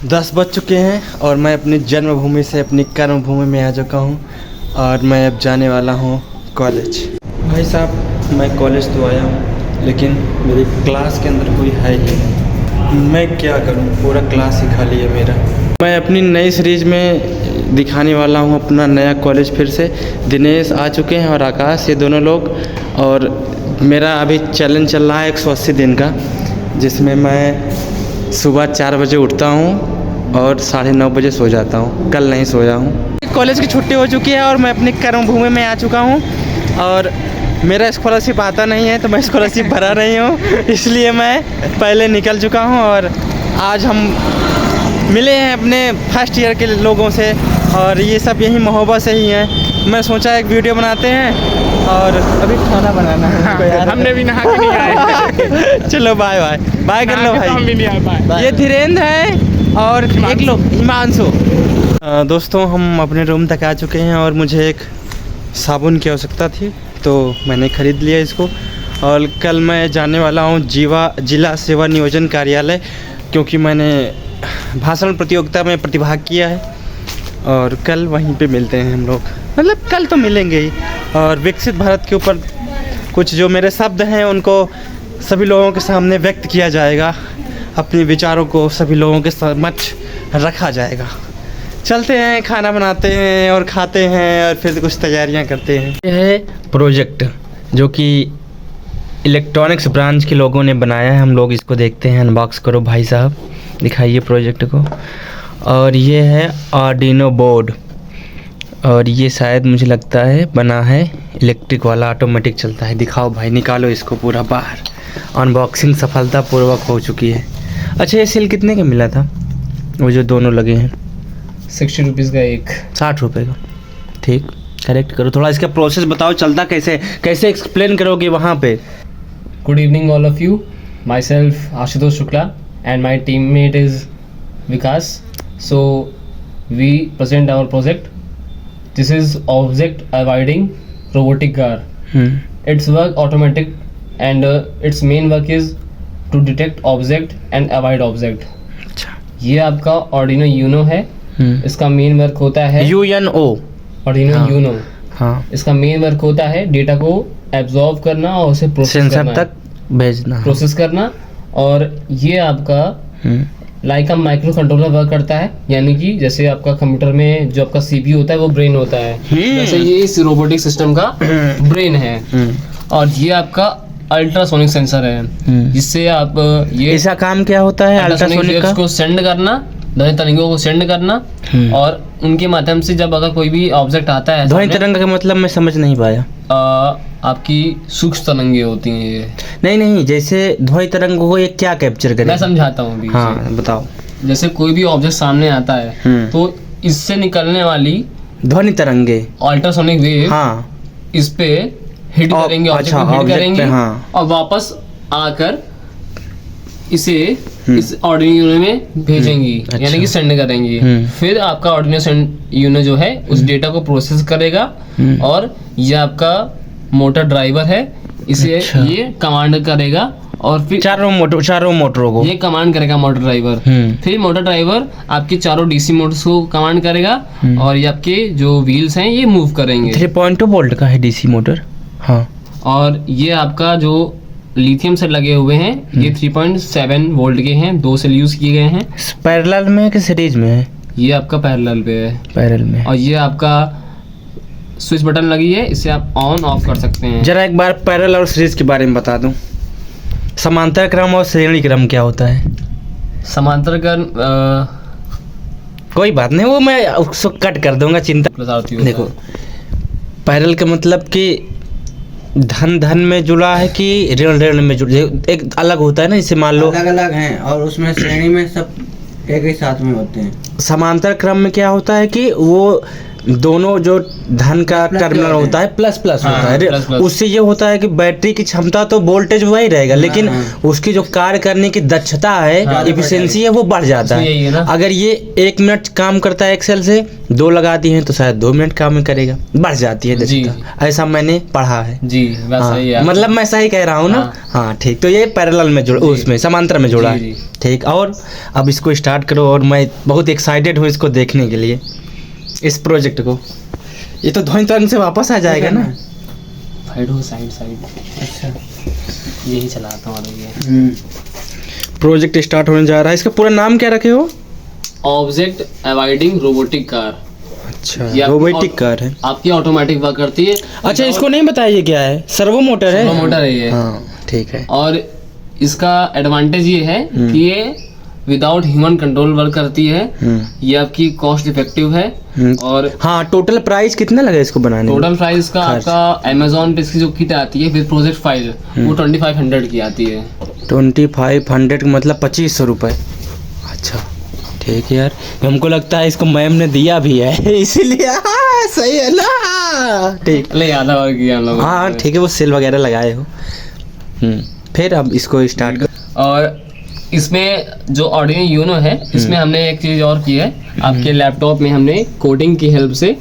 10 बज चुके हैं और मैं अपनी जन्मभूमि से अपनी कर्मभूमि में आ चुका हूँ और मैं अब जाने वाला हूँ कॉलेज। भाई साहब, मैं कॉलेज तो आया हूँ लेकिन मेरी क्लास के अंदर कोई है ही नहीं। मैं क्या करूँ, पूरा क्लास ही खाली है मेरा। मैं अपनी नई सीरीज़ में दिखाने वाला हूँ अपना नया कॉलेज फिर से। दिनेश आ चुके हैं और आकाश, ये दोनों लोग। और मेरा अभी चैलेंज चल रहा है 180 दिन का, जिसमें मैं सुबह 4 बजे उठता हूँ और 9:30 बजे सो जाता हूँ। कल नहीं सोया हूँ। कॉलेज की छुट्टी हो चुकी है और मैं अपनी कर्मभूमि में आ चुका हूँ और मेरा स्कॉलरशिप आता नहीं है, तो मैं स्कॉलरशिप भरा नहीं हूँ, इसलिए मैं पहले निकल चुका हूँ। और आज हम मिले हैं अपने फर्स्ट ईयर के लोगों से और ये सब यही मोहब्बत से ही हैं। मैं सोचा एक वीडियो बनाते हैं और अभी खाना बनाना है हमको यार। हमने भी नहा के नहीं आए। चलो बाय बाय बाय कर लो भाई। हम भी नहीं आए बाय। ये धीरेन्द्र है और एक लोग हिमांशु। दोस्तों, हम अपने रूम तक आ चुके हैं और मुझे एक साबुन की आवश्यकता थी तो मैंने ख़रीद लिया इसको। और कल मैं जाने वाला हूँ जिला सेवा नियोजन कार्यालय, क्योंकि मैंने भाषण प्रतियोगिता में प्रतिभाग किया है और कल वहीं पे मिलते हैं हम लोग। मतलब कल तो मिलेंगे ही। और विकसित भारत के ऊपर कुछ जो मेरे शब्द हैं उनको सभी लोगों के सामने व्यक्त किया जाएगा, अपने विचारों को सभी लोगों के समक्ष रखा जाएगा। चलते हैं, खाना बनाते हैं और खाते हैं और फिर कुछ तैयारियां करते हैं। यह है प्रोजेक्ट जो कि इलेक्ट्रॉनिक्स ब्रांच के लोगों ने बनाया है। हम लोग इसको देखते हैं। अनबॉक्स करो भाई साहब, दिखाइए प्रोजेक्ट को। और ये है आर्डिनो बोर्ड और ये शायद मुझे लगता है बना है इलेक्ट्रिक वाला, ऑटोमेटिक चलता है। दिखाओ भाई, निकालो इसको पूरा बाहर। अनबॉक्सिंग सफलतापूर्वक हो चुकी है। अच्छा, ये सेल कितने का मिला था? वो जो दोनों लगे हैं 60 रुपीज़ का एक। 60 रुपये का। ठीक, करेक्ट करो थोड़ा। इसका प्रोसेस बताओ, चलता कैसे कैसे एक्सप्लेन करोगे वहाँ पे? Good evening all of you. My self Ashutosh Shukla and my teammate is Vikas. So we present our project. This is object avoiding robotic car. Its work automatic and its main work is to detect object and avoid object. अच्छा, ये आपका Arduino Uno है। इसका main work होता है UNO। Arduino Uno। हाँ, इसका main work होता है डेटा को एब्जॉर्ब करना और उसे प्रोसेस सेंसर करना, तक भेजना, प्रोसेस करना। और ये आपका लाइक माइक्रो कंट्रोलर वर्क करता है, यानी कि जैसे आपका कंप्यूटर में जो आपका सीपीयू होता है वो ब्रेन होता है, वैसे ये इस रोबोटिक सिस्टम का ब्रेन है। और ये आपका अल्ट्रासोनिक सेंसर है, जिससे आप ये इसका काम क्या होता है? अल्ट्रासोनिक का को सेंड करना, ध्वनि तरंगों को सेंड करना और उनके माध्यम से जब अगर कोई भी ऑब्जेक्ट आता है। ध्वनि तरंग का मतलब मैं समझ नहीं पाया। आपकी सूक्ष्म तरंगें होती हैं ये। नहीं, जैसे ध्वनि तरंग को ये क्या कैप्चर करेगा? मैं समझाता हूँ अभी। हाँ बताओ। जैसे कोई भी ऑब्जेक्ट सामने आता है तो इससे निकलने वाली ध्वनि तरंगे, अल्ट्रासोनिक वेव, हाँ, इस पे हिट करेंगे, अच्छा, हिट करेंगे, हाँ, और वापस आकर इसे इस Arduino में भेजेंगी। अच्छा, यानी कि सेंड करेंगी। फिर आपका Arduino जो है उस डेटा को प्रोसेस करेगा और ये आपका मोटर ड्राइवर है, इसे अच्छा, ये कमांड करेगा और फिर चारों मोटरों को ये कमांड करेगा मोटर ड्राइवर। फिर मोटर ड्राइवर आपके चारों डीसी मोटर्स को कमांड करेगा और ये आपके जो व्हील्स हैं ये मूव करेंगे। 3.2 वोल्ट का है डीसी मोटर। हाँ, और ये आपका जो लिथियम से लगे हुए हैं ये 3.7 वोल्ट के हैं, 2 सेल यूज किए गए हैं। पैरेलल में है कि सीरीज में है? ये आपका पैरेलल पे है। पैरेलल में। और ये आपका स्विच बटन लगी है, इसे आप ऑन ऑफ कर सकते हैं। जरा एक बार पैरेलल और सीरीज के बारे में बता दूं। समांतर क्रम और श्रेणी क्रम क्या होता है? समांतर क्रम कोई बात नहीं, वो मैं उसको कट कर दूंगा, चिंता। देखो, पैरेलल का मतलब कि धन में जुड़ा है कि ऋण में जुड़ा, एक अलग होता है ना। जैसे मान लो अलग अलग हैं और उसमें श्रेणी में सब एक ही साथ में होते हैं। समांतर क्रम में क्या होता है कि वो दोनों जो धन का टर्मिनल होता है प्लस प्लस हाँ, होता है, प्लस प्लस। उससे ये होता है कि बैटरी की क्षमता तो वोल्टेज वही रहेगा, लेकिन उसकी जो कार्य करने की दक्षता है, हाँ, इफिशियंसी है, वो बढ़ जाता इसमें यही है है। ना। अगर ये 1 मिनट काम करता है एक्सेल से, 2 लगाती हैं तो शायद 2 मिनट काम करेगा, बढ़ जाती है जी, दक्षता। ऐसा मैंने पढ़ा है। जी वैसा हाँ, ही है। मतलब मैं सही कह रहा हूँ ना। हाँ ठीक, तो ये पैरेलल में जुड़ा, उसमें समांतर में जुड़ा जी, है। जी। ठीक, और अब इसको स्टार्ट करो, और मैं बहुत एक्साइटेड हूँ इसको देखने के लिए, इस प्रोजेक्ट को। ये तो ध्वनि तरंग से वापस आ जाएगा ना। साइड हो, साइड साइड। अच्छा, यही चलाता हूँ ये। प्रोजेक्ट स्टार्ट होने जा रहा है। इसका पूरा नाम क्या रखे हो? Object avoiding robotic car. अच्छा, ये आपकी रोबोटिक कार है। आपकी ऑटोमेटिक वर्क करती है। अच्छा, इसको नहीं बताया ये क्या है? सर्वो मोटर है। सर्वो मोटर है ये। हाँ ठीक है। और इसका एडवांटेज ये है कि ये विदाउट ह्यूमन कंट्रोल वर्क करती है। ये आपकी कॉस्ट इफेक्टिव है। और हाँ, टोटल प्राइस कितना लगा इसको बनाने में? टोटल प्राइस का खर्च। आपका अमेजोन पे इसकी जो किट आती है विद प्रोजेक्ट फाइल, वो 2500 की आती है। 2500 मतलब 2500 रुपये। अच्छा ठीक है यार, हमको लगता है इसको मैम ने दिया भी है इसीलिए। हाँ, सही है ना। ठीक, ले आधा और किया हम लोग। हाँ ठीक है, वो सेल वगैरह लगाए हो। फिर अब इसको स्टार्ट कर। और इसमें जो ऑर्डिनो यूनो है, इसमें हमने एक चीज और की है। आपके लैपटॉप में हमने कोडिंग की हेल्प से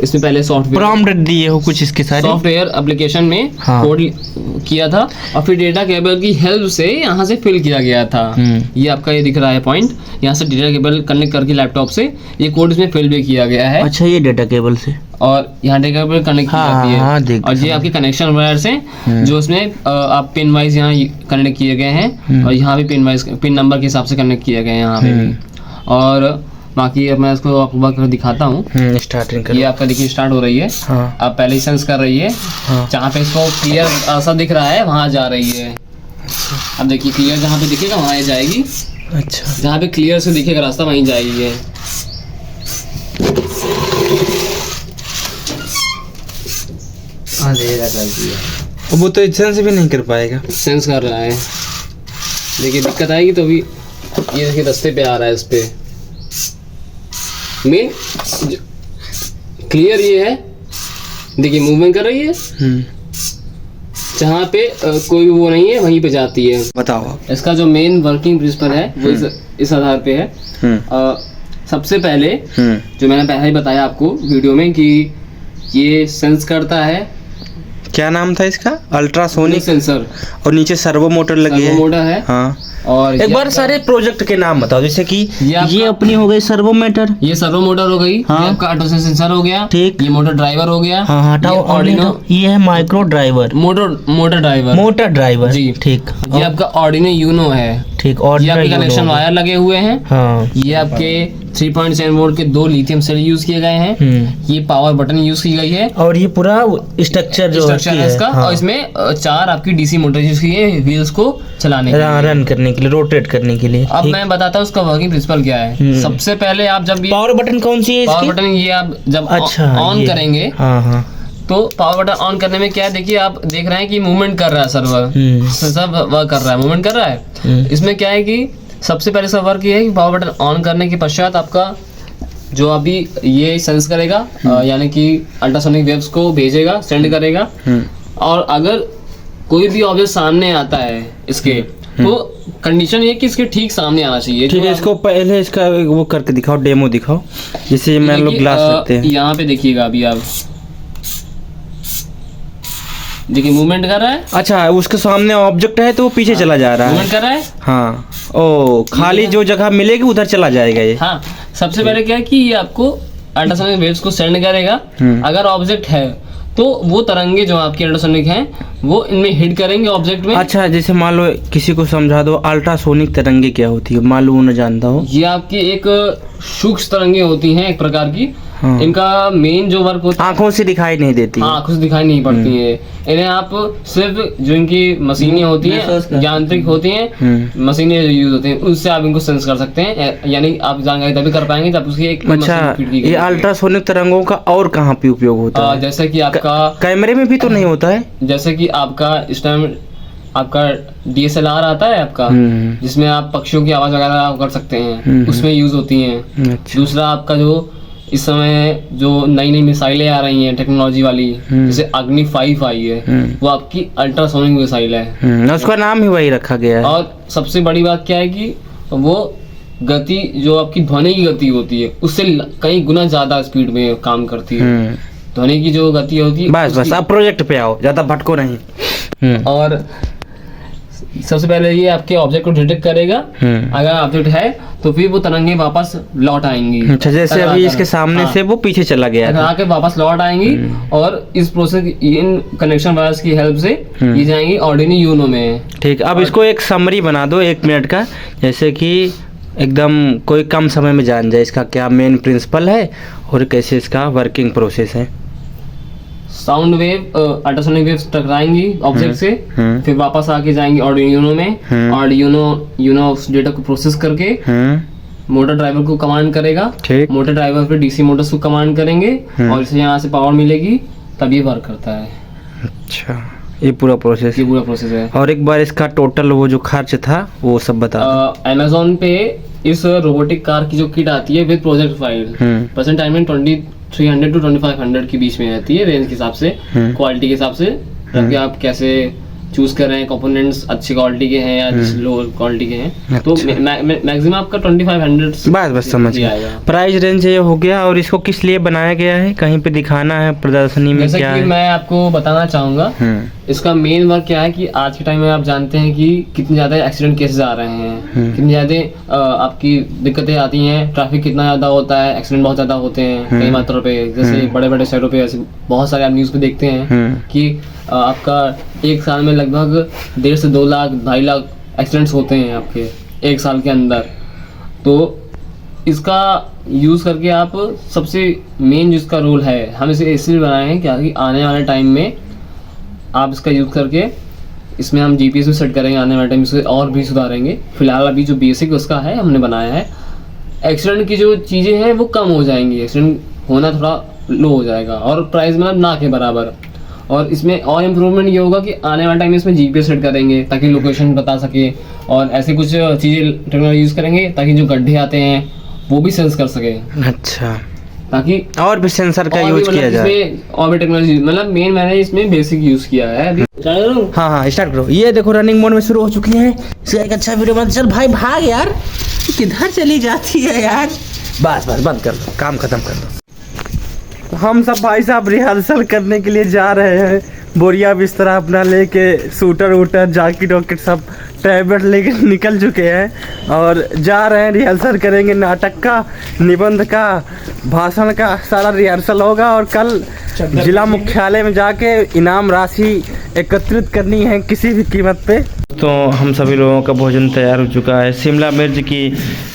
इसमें पहले सॉफ्टवेयर प्रॉम्प्ट दिए हो कुछ इसके सारे? सॉफ्टवेयर एप्लीकेशन में हाँ। कोड किया था, और फिर डेटा केबल की हेल्प से यहाँ से फिल किया गया था। ये आपका ये दिख रहा है पॉइंट, यहाँ से डेटा केबल कनेक्ट करके लैपटॉप से ये कोड इसमें फिल भी किया गया है। अच्छा, ये डेटा केबल से, और यहाँ डेटा केबल कनेक्ट की हाँ, जाती है। हाँ, देख और ये आपके कनेक्शन वायर्स हैं जो इसमें आप पिन वाइज यहाँ कनेक्ट किए गए हैं, और यहाँ भी पिन वाइज पिन नंबर के हिसाब से कनेक्ट किए गए हैं यहाँ पे भी। और बाकी अब मैं इसको आपको वर्क दिखाता हूँ। स्टार्टिंग ये आपका देखिए स्टार्ट हो रही है। हाँ अब पहले ही सेंस कर रही है। हाँ। जहाँ पे इसको क्लियर ऐसा दिख रहा है वहाँ जा रही है। अब देखिए क्लियर जहाँ पे दिखेगा वहाँ ये जाएगी, अच्छा, जहाँ पे क्लियर से दिखेगा रास्ता वहीं जाएगी ये। अंधेरा कर दिया, वो तो सेंस भी नहीं कर पाएगा। सेंस कर रहा है। देखिए दिक्कत आएगी तो अभी ये देखिए रास्ते पे आ रहा है। इस पे मेन क्लियर ये है, देखिए मूवमेंट कर रही है। जहाँ पे कोई वो नहीं है वहीं पे जाती है। बताओ आप। इसका जो मेन वर्किंग प्रिंसिपल है वो इस आधार पे है। सबसे पहले जो मैंने पहले ही बताया आपको वीडियो में कि ये सेंस करता है। क्या नाम था इसका? अल्ट्रासोनिक सेंसर, और नीचे सर्वो मोटर लगी है। सर्वो मोटर है। हाँ, और एक बार सारे प्रोजेक्ट के नाम बताओ, जैसे कि ये अपनी हो गई सर्वो मोटर, ये सर्वो मोटर हो गई। हाँ। ये आपका ऑटो सेंसर हो गया। ठीक। ये मोटर ड्राइवर हो गया। हाँ हटाओ, ये ऑर्डिनो ये है micro driver, motor driver, motor driver जी। ठीक। ये आपका ऑर्डिनो यूनो है। ठीक, और ये आपके कनेक्शन वायर लगे हुए हैं। हाँ। ये आपके 3.7 वोल्ट के 2 लिथियम सेल यूज किए गए हैं। ये पावर बटन यूज की गई है। और ये पूरा स्ट्रक्चर जो स्ट्रक्चर है इसका। हाँ। और इसमें 4 आपकी डीसी मोटर यूज की है व्हील्स को चलाने के लिए, रन करने के लिए, रोटेट करने के लिए। अब मैं बताता हूँ उसका वर्किंग प्रिंसिपल क्या है। सबसे पहले आप जब पावर बटन कौन सी है पावर इसकी? बटन ये आप जब अच्छा, ऑन ये। करेंगे हाँ हाँ। तो पावर बटन ऑन करने में क्या है, देखिए आप देख रहे हैं कि मूवमेंट कर रहा है सर्वर, सब वर्क कर रहा है, मूवमेंट कर रहा है। इसमें क्या है कि सबसे पहले सब वर्क ये है कि पावर बटन ऑन करने के पश्चात आपका जो अभी ये सेंस करेगा, यानी कि अल्ट्रासोनिक वेव्स को भेजेगा, सेंड करेगा। और अगर कोई भी ऑब्जेक्ट सामने आता है इसके, तो कंडीशन ये कि इसके ठीक सामने आना चाहिए। ठीक है, इसको पहले इसका वो करके दिखाओ, डेमो दिखाओ, जिससे मैं लोग ग्लास रखते हैं। यहाँ पे देखिएगा अभी आप देखिए मूवमेंट कर रहा है। अच्छा, उसके सामने ऑब्जेक्ट है तो वो पीछे चला जा रहा है। मूवमेंट कर रहा है। हाँ, ओ खाली जो जगह मिलेगी उधर चला जाएगा ये। हाँ, सबसे पहले क्या है कि ये आपको अल्ट्रासोनिक वेव्स को सेंड करेगा। अगर ऑब्जेक्ट है तो वो तरंगे जो आपके अल्ट्रासोनिक हैं वो इनमें हिट करेंगे ऑब्जेक्ट में। अच्छा, जैसे मान लो किसी को समझा दो अल्ट्रासोनिक तरंगे क्या होती है, मालूम न जानता हो। ये आपकी एक सूक्ष्म तरंगे होती हैं एक प्रकार की। हाँ। इनका मेन जो वर्क होता है, आंखों से दिखाई नहीं देती। हाँ कुछ दिखाई नहीं पड़ती है। इन्हें आप सिर्फ जो इनकी मशीनें होती हैं, यांत्रिक होती हैं, मशीनें जो यूज होती हैं, उससे आप इनको सेंस कर सकते हैं। यानी आप जानकारी तभी कर पाएंगे जब उसकी एक अच्छा, ये अल्ट्रासोनिक तरंगों का और कहाँ पे उपयोग होता है? जैसे कि आपका कैमरे में भी तो नहीं होता है? जैसे कि आपका इस टाइम आपका DSLR आता है आपका, जिसमें आप पक्षियों की आवाज वगैरह आप कर सकते हैं, उसमें यूज होती हैं। अच्छा। दूसरा आपका जो इस समय जो नई नई मिसाइलें आ रही हैं टेक्नोलॉजी वाली, जैसे अग्नि 5 आई है, वो आपकी अल्ट्रासोनिक मिसाइल है। उसका नाम ही वही रखा गया है। और सबसे बड़ी बात क्या है कि वो गति जो आपकी ध्वनि की गति होती है उससे कई गुना ज्यादा स्पीड में काम करती है। ध्वनि की जो गति होती है बस अब प्रोजेक्ट पे आओ, ज्यादा भटको नहीं। और सबसे पहले ये आपके ऑब्जेक्ट को डिटेक्ट करेगा। अगर ऑब्जेक्ट है तो फिर वो तरंगे वापस लौट आएंगी। अच्छा, जैसे अभी इसके सामने से वो पीछे चला गया था, आके वापस लौट आएंगी और इस प्रोसेस इन कनेक्शन वायर्स की हेल्प से ये जाएंगी ऑर्डिनो यूनो में। ठीक, अब इसको एक समरी बना दो 1 मिनट का, जैसे कि एकदम कोई कम समय में जान जाए इसका क्या मेन प्रिंसिपल है और कैसे इसका वर्किंग प्रोसेस है। साउंड वेव अल्ट्रासोनिक वेव्स टकराएंगी ऑब्जेक्ट से, फिर वापस आके जाएंगी ऑर्डिनो में। ऑर्डिनो उस डेटा को प्रोसेस करके मोटर ड्राइवर को कमांड करेगा। मोटर ड्राइवर फिर डीसी मोटर्स को कमांड करेंगे और इसे यहाँ से पावर मिलेगी, तब ये वर्क करता है। अच्छा, ये पूरा प्रोसेस है। और एक बार इसका टोटल वो जो खर्च था वो सब बता। अमेज़न पे इस रोबोटिक कार की जो किट आती है with project file, present time में 2300 to 2500 के बीच में रहती है रेंज के हिसाब से, क्वालिटी के हिसाब से, ताकि आप कैसे चूज कर रहे हैं, कंपोनेंट्स अच्छी क्वालिटी के हैं या लो क्वालिटी के हैं। तो मैक्सिमम आपका 2500 बस समझ गया। प्राइस रेंज ये हो गया। और इसको किस लिए बनाया गया है, कहीं पे दिखाना है प्रदर्शनी में क्या है? मैं आपको बताना चाहूंगा इसका मेन वर्क क्या है कि आज के टाइम में आप जानते हैं कि कितने ज्यादा एक्सीडेंट केसेस आ रहे हैं, कितनी ज्यादा आपकी दिक्कतें आती हैं, ट्रैफिक कितना ज्यादा होता है, एक्सीडेंट बहुत ज्यादा होते हैं कई मात्रा पे। जैसे बड़े बड़े शहरों पे ऐसे बहुत सारे आप न्यूज पे देखते हैं कि आपका एक साल में लगभग 1.5 से 2 लाख 2.5 लाख एक्सीडेंट्स होते हैं आपके एक साल के अंदर। तो इसका यूज़ करके आप सबसे मेन जिसका रोल है, हम इसे इसलिए बनाए हैं कि आने वाले टाइम में आप इसका यूज़ करके इसमें हम जीपीएस भी सेट करेंगे, आने वाले टाइम इसे और भी सुधारेंगे। फिलहाल अभी जो बेसिक उसका है हमने बनाया है, एक्सीडेंट की जो चीज़ें हैं वो कम हो जाएंगी, एक्सीडेंट होना थोड़ा लो हो जाएगा और प्राइस मतलब ना के बराबर। और इसमें और इम्प्रूवमेंट ये होगा कि आने वाले टाइम में इसमें जीपीएस सेट करेंगे ताकि लोकेशन बता सके, और ऐसे कुछ चीज़ें टेक्नोलॉजी यूज़ करेंगे ताकि जो गड्ढे आते हैं वो भी सेंस कर सके। अच्छा, ताकि और भी सेंसर का यूज किया जाए, और भी टेक्नोलॉजी, मतलब मेन मैंने इसमें बेसिक यूज किया है। अभी हाँ स्टार्ट करो। ये देखो रनिंग मोड में शुरू हो चुकी है। इसका एक अच्छा वीडियो बन। चल भाई भाग यार, किधर चली जाती है यार। बस बंद कर दो, काम खत्म कर दो। हम सब भाई साहब रिहर्सल करने के लिए जा रहे हैं, बोरिया बिस्तरा अपना लेके, सूटर वूटर जैकेट वॉकेट सब टैबलेट लेके निकल चुके हैं और जा रहे हैं। रिहर्सल करेंगे, नाटक का, निबंध का, भाषण का सारा रिहर्सल होगा और कल जिला मुख्यालय में जाके इनाम राशि एकत्रित करनी है किसी भी कीमत पे। तो हम सभी लोगों का भोजन तैयार हो चुका है। शिमला मिर्च की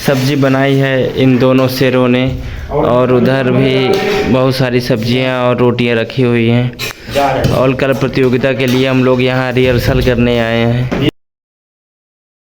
सब्जी बनाई है इन दोनों शेरों ने, और उधर भी बहुत सारी सब्जियां और रोटियां रखी हुई हैं। और कल प्रतियोगिता के लिए हम लोग यहाँ रिहर्सल करने आए हैं।